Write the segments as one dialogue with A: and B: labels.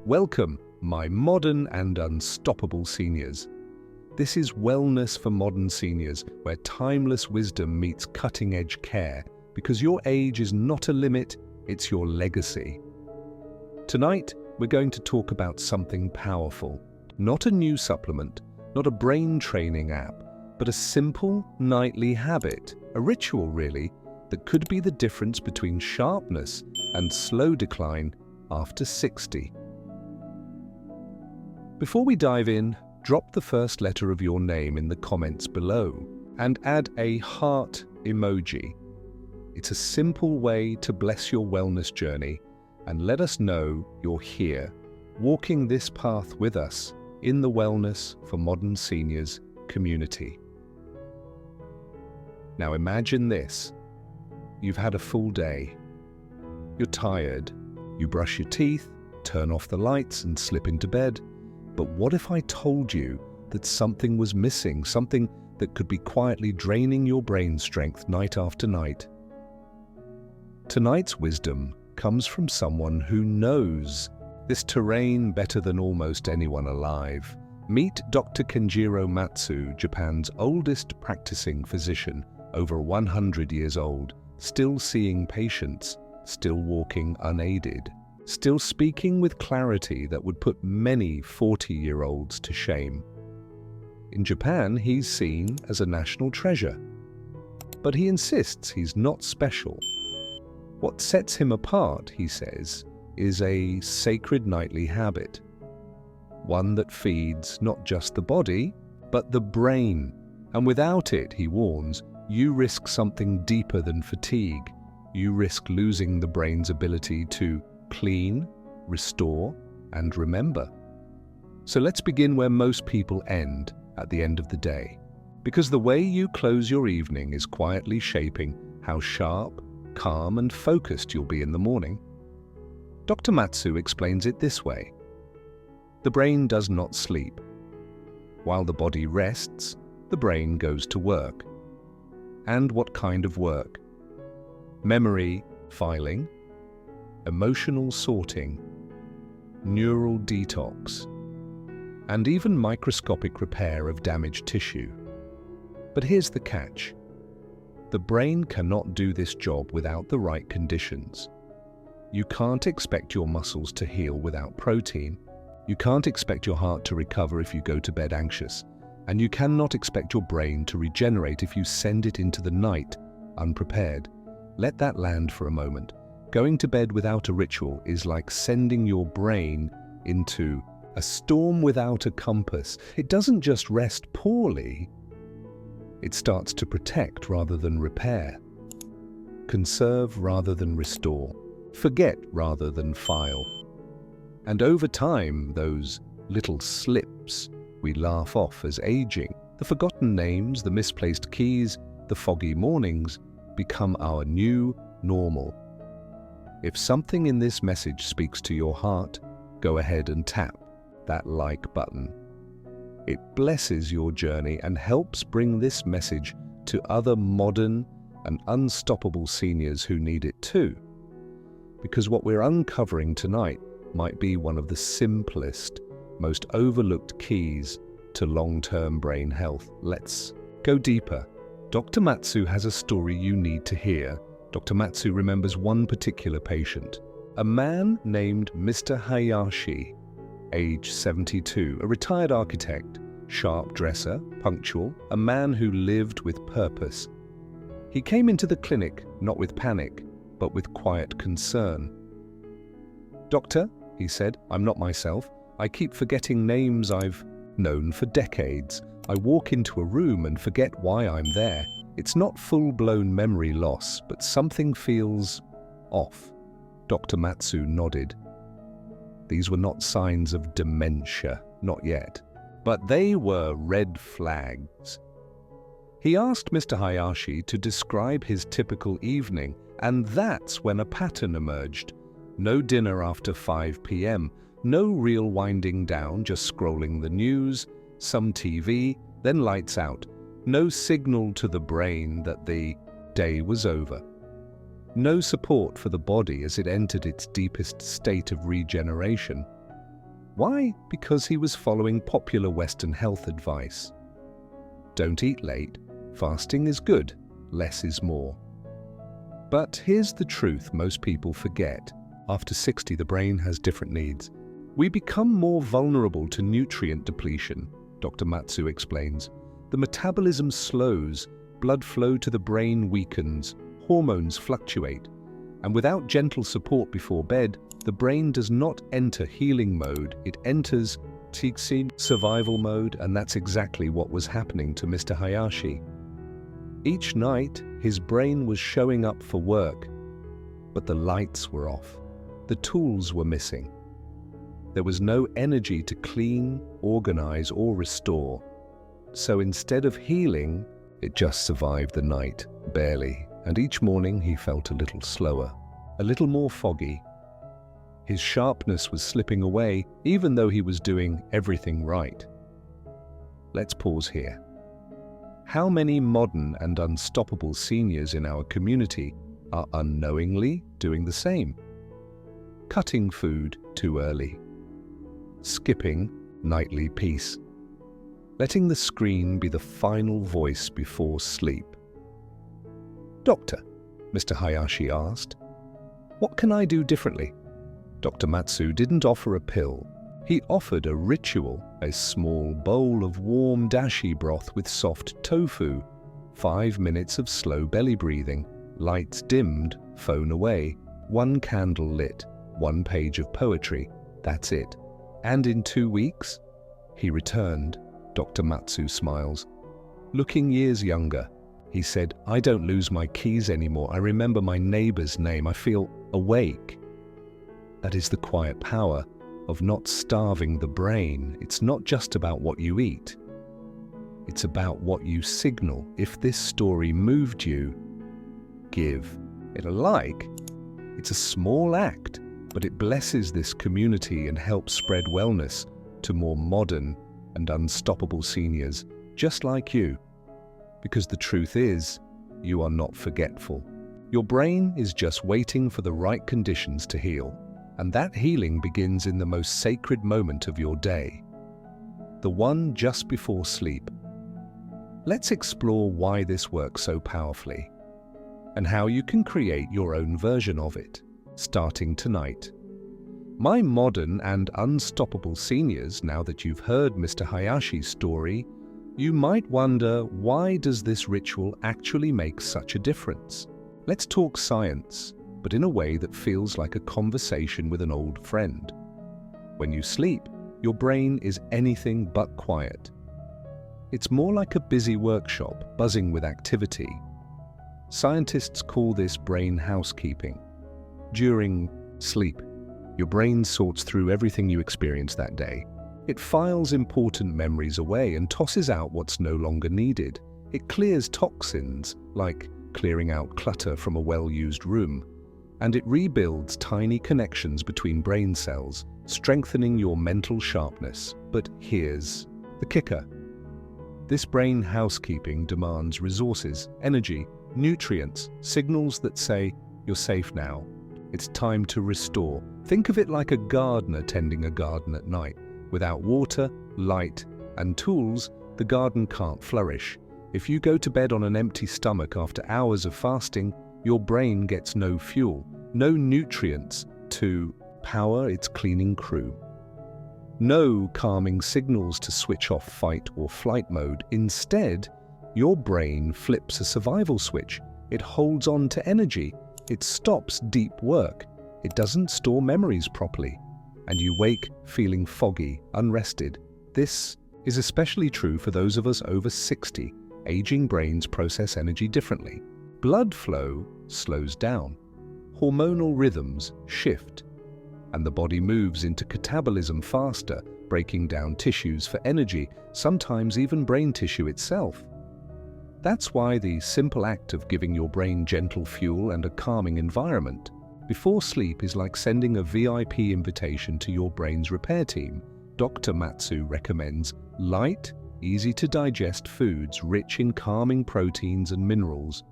A: Welcome, my modern and unstoppable seniors. This is Wellness for Modern Seniors, where timeless wisdom meets cutting-edge care, because your age is not a limit, it's your legacy. Tonight, we're going to talk about something powerful. Not a new supplement, not a brain training app, but a simple nightly habit, a ritual really, that could be the difference between sharpness and slow decline after 60. Before we dive in, drop the first letter of your name in the comments below and add a heart emoji. It's a simple way to bless your wellness journey and let us know you're here, walking this path with us in the Wellness for Modern Seniors community. Now imagine this. You've had a full day. You're tired. You brush your teeth, turn off the lights and slip into bed. But what if I told you that something was missing, something that could be quietly draining your brain strength night after night? Tonight's wisdom comes from someone who knows this terrain better than almost anyone alive. Meet Dr. Kenjiro Matsu, Japan's oldest practicing physician, over 100 years old, still seeing patients, still walking unaided, still speaking with clarity that would put many 40-year-olds to shame. In Japan, he's seen as a national treasure. But he insists he's not special. What sets him apart, he says, is a sacred nightly habit. One that feeds not just the body, but the brain. And without it, he warns, you risk something deeper than fatigue. You risk losing the brain's ability to clean, restore, and remember. So let's begin where most people end, at the end of the day. Because the way you close your evening is quietly shaping how sharp, calm, and focused you'll be in the morning. Dr. Matsu explains it this way. The brain does not sleep. While the body rests, the brain goes to work. And what kind of work? Memory filing, emotional sorting, neural detox, and even microscopic repair of damaged tissue. But here's the catch. The brain cannot do this job without the right conditions. You can't expect your muscles to heal without protein. You can't expect your heart to recover if you go to bed anxious. And you cannot expect your brain to regenerate if you send it into the night unprepared. Let that land for a moment. Going to bed without a ritual is like sending your brain into a storm without a compass. It doesn't just rest poorly. It starts to protect rather than repair. Conserve rather than restore. Forget rather than file. And over time, those little slips we laugh off as aging, the forgotten names, the misplaced keys, the foggy mornings, become our new normal. If something in this message speaks to your heart, go ahead and tap that like button. It blesses your journey and helps bring this message to other modern and unstoppable seniors who need it too. Because what we're uncovering tonight might be one of the simplest, most overlooked keys to long-term brain health. Let's go deeper. Dr. Matsu has a story you need to hear. Dr. Matsu remembers one particular patient, a man named Mr. Hayashi, age 72, a retired architect, sharp dresser, punctual, a man who lived with purpose. He came into the clinic not with panic, but with quiet concern. "Doctor," he said, "I'm not myself. I keep forgetting names I've known for decades. I walk into a room and forget why I'm there. It's not full-blown memory loss, but something feels off." Dr. Matsu nodded. These were not signs of dementia, not yet, but they were red flags. He asked Mr. Hayashi to describe his typical evening, and that's when a pattern emerged. No dinner after 5 p.m., no real winding down, just scrolling the news, some TV, then lights out. No signal to the brain that the day was over. No support for the body as it entered its deepest state of regeneration. Why? Because he was following popular Western health advice. Don't eat late. Fasting is good. Less is more. But here's the truth most people forget. After 60, the brain has different needs. We become more vulnerable to nutrient depletion, Dr. Matsu explains. The metabolism slows, blood flow to the brain weakens, hormones fluctuate, and without gentle support before bed, the brain does not enter healing mode, it enters survival mode, and that's exactly what was happening to Mr. Hayashi. Each night, his brain was showing up for work, but the lights were off. The tools were missing. There was no energy to clean, organize, or restore. So instead of healing, it just survived the night, barely, and each morning he felt a little slower, a little more foggy. His sharpness was slipping away, even though he was doing everything right. Let's pause here. How many modern and unstoppable seniors in our community are unknowingly doing the same? Cutting food too early. Skipping nightly peace. Letting the screen be the final voice before sleep. Doctor, Mr. Hayashi asked, what can I do differently? Dr. Matsu didn't offer a pill. He offered a ritual, a small bowl of warm dashi broth with soft tofu, 5 minutes of slow belly breathing, lights dimmed, phone away, 1 candle lit, 1 page of poetry. That's it. And in 2 weeks? He returned. Dr. Matsu smiles. Looking years younger, he said, I don't lose my keys anymore. I remember my neighbor's name. I feel awake. That is the quiet power of not starving the brain. It's not just about what you eat. It's about what you signal. If this story moved you, give it a like. It's a small act, but it blesses this community and helps spread wellness to more modern and unstoppable seniors just like you. Because the truth is, you are not forgetful. Your brain is just waiting for the right conditions to heal. And that healing begins in the most sacred moment of your day, the one just before sleep. Let's explore why this works so powerfully and how you can create your own version of it, starting tonight. My modern and unstoppable seniors, now that you've heard Mr. Hayashi's story, you might wonder, why does this ritual actually make such a difference? Let's talk science, but in a way that feels like a conversation with an old friend. When you sleep, your brain is anything but quiet. It's more like a busy workshop, buzzing with activity. Scientists call this brain housekeeping. During sleep, your brain sorts through everything you experienced that day. It files important memories away and tosses out what's no longer needed. It clears toxins, like clearing out clutter from a well-used room. And it rebuilds tiny connections between brain cells, strengthening your mental sharpness. But here's the kicker. This brain housekeeping demands resources, energy, nutrients, signals that say, you're safe now. It's time to restore. Think of it like a gardener tending a garden at night. Without water, light, and tools, the garden can't flourish. If you go to bed on an empty stomach after hours of fasting, your brain gets no fuel, no nutrients to power its cleaning crew. No calming signals to switch off fight or flight mode. Instead, your brain flips a survival switch. It holds on to energy. It stops deep work. It doesn't store memories properly. And you wake feeling foggy, unrested. This is especially true for those of us over 60. Aging brains process energy differently. Blood flow slows down, hormonal rhythms shift, and the body moves into catabolism faster, breaking down tissues for energy, sometimes even brain tissue itself. That's why the simple act of giving your brain gentle fuel and a calming environment before sleep is like sending a VIP invitation to your brain's repair team. Dr. Matsu recommends light, easy-to-digest foods rich in calming proteins and minerals.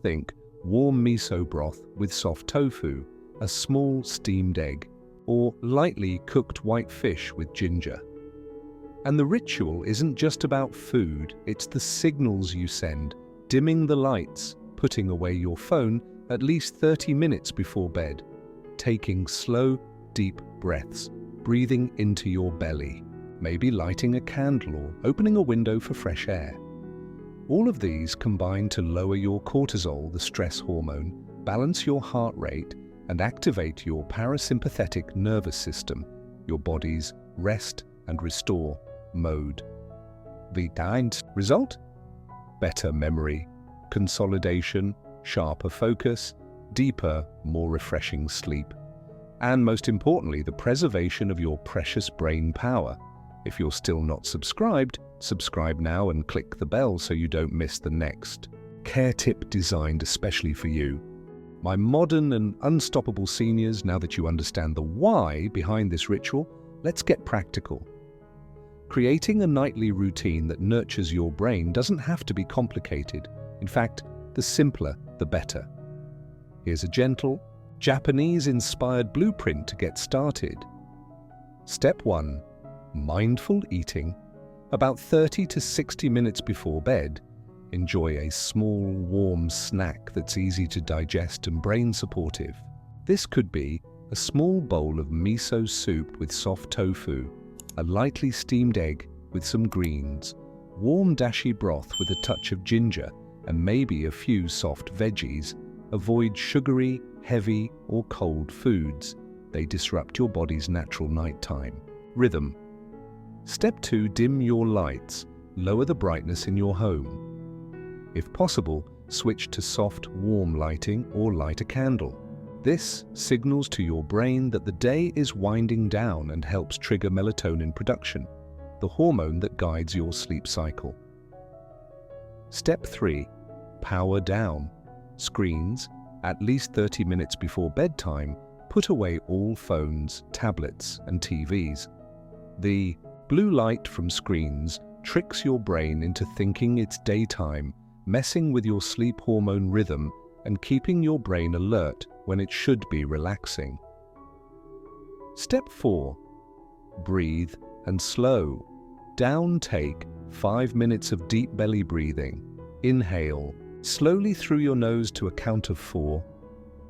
A: Think warm miso broth with soft tofu, a small steamed egg, or lightly cooked white fish with ginger. And the ritual isn't just about food, it's the signals you send, dimming the lights, putting away your phone at least 30 minutes before bed, taking slow, deep breaths, breathing into your belly, maybe lighting a candle or opening a window for fresh air. All of these combine to lower your cortisol, the stress hormone, balance your heart rate, and activate your parasympathetic nervous system, your body's rest and restore mode. The end result? Better memory, consolidation, sharper focus, deeper, more refreshing sleep. And most importantly, the preservation of your precious brain power. If you're still not subscribed, subscribe now and click the bell so you don't miss the next care tip designed especially for you. My modern and unstoppable seniors, now that you understand the why behind this ritual, let's get practical. Creating a nightly routine that nurtures your brain doesn't have to be complicated. In fact, the simpler, the better. Here's a gentle, Japanese-inspired blueprint to get started. Step 1. Mindful eating. About 30 to 60 minutes before bed, enjoy a small, warm snack that's easy to digest and brain-supportive. This could be a small bowl of miso soup with soft tofu, a lightly steamed egg with some greens, warm dashi broth with a touch of ginger, and maybe a few soft veggies. Avoid sugary, heavy, or cold foods. They disrupt your body's natural nighttime rhythm. Step 2. Dim your lights. Lower the brightness in your home. If possible, switch to soft, warm lighting or light a candle. This signals to your brain that the day is winding down and helps trigger melatonin production, the hormone that guides your sleep cycle. Step 3. Power down. Screens. At least 30 minutes before bedtime, put away all phones, tablets, and TVs. The blue light from screens tricks your brain into thinking it's daytime, messing with your sleep hormone rhythm and keeping your brain alert when it should be relaxing. Step 4. Breathe and slow. Down take 5 minutes of deep belly breathing. Inhale slowly through your nose to a count of 4.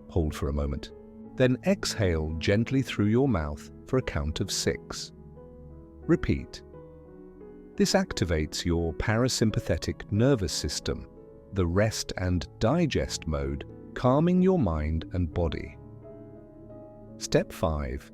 A: Hold for a moment. Then exhale gently through your mouth for a count of 6. Repeat. This activates your parasympathetic nervous system, the rest and digest mode, calming your mind and body. Step 5.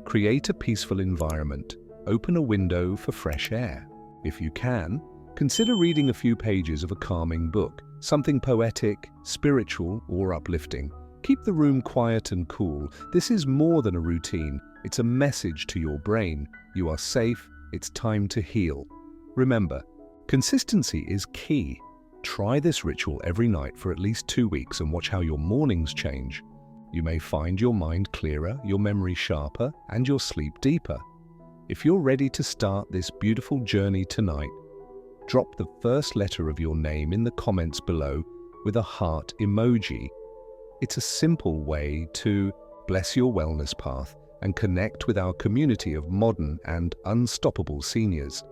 A: Create a peaceful environment. Open a window for fresh air. If you can, consider reading a few pages of a calming book, something poetic, spiritual, or uplifting. Keep the room quiet and cool. This is more than a routine. It's a message to your brain. You are safe. It's time to heal. Remember, consistency is key. Try this ritual every night for at least 2 weeks and watch how your mornings change. You may find your mind clearer, your memory sharper, and your sleep deeper. If you're ready to start this beautiful journey tonight, drop the first letter of your name in the comments below with a heart emoji. It's a simple way to bless your wellness path and connect with our community of modern and unstoppable seniors.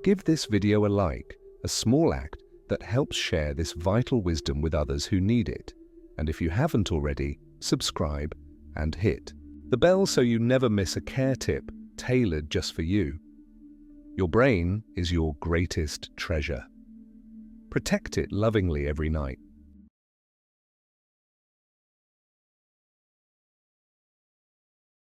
A: Give this video a like, a small act that helps share this vital wisdom with others who need it. And if you haven't already, subscribe and hit the bell so you never miss a care tip tailored just for you. Your brain is your greatest treasure. Protect it lovingly every night.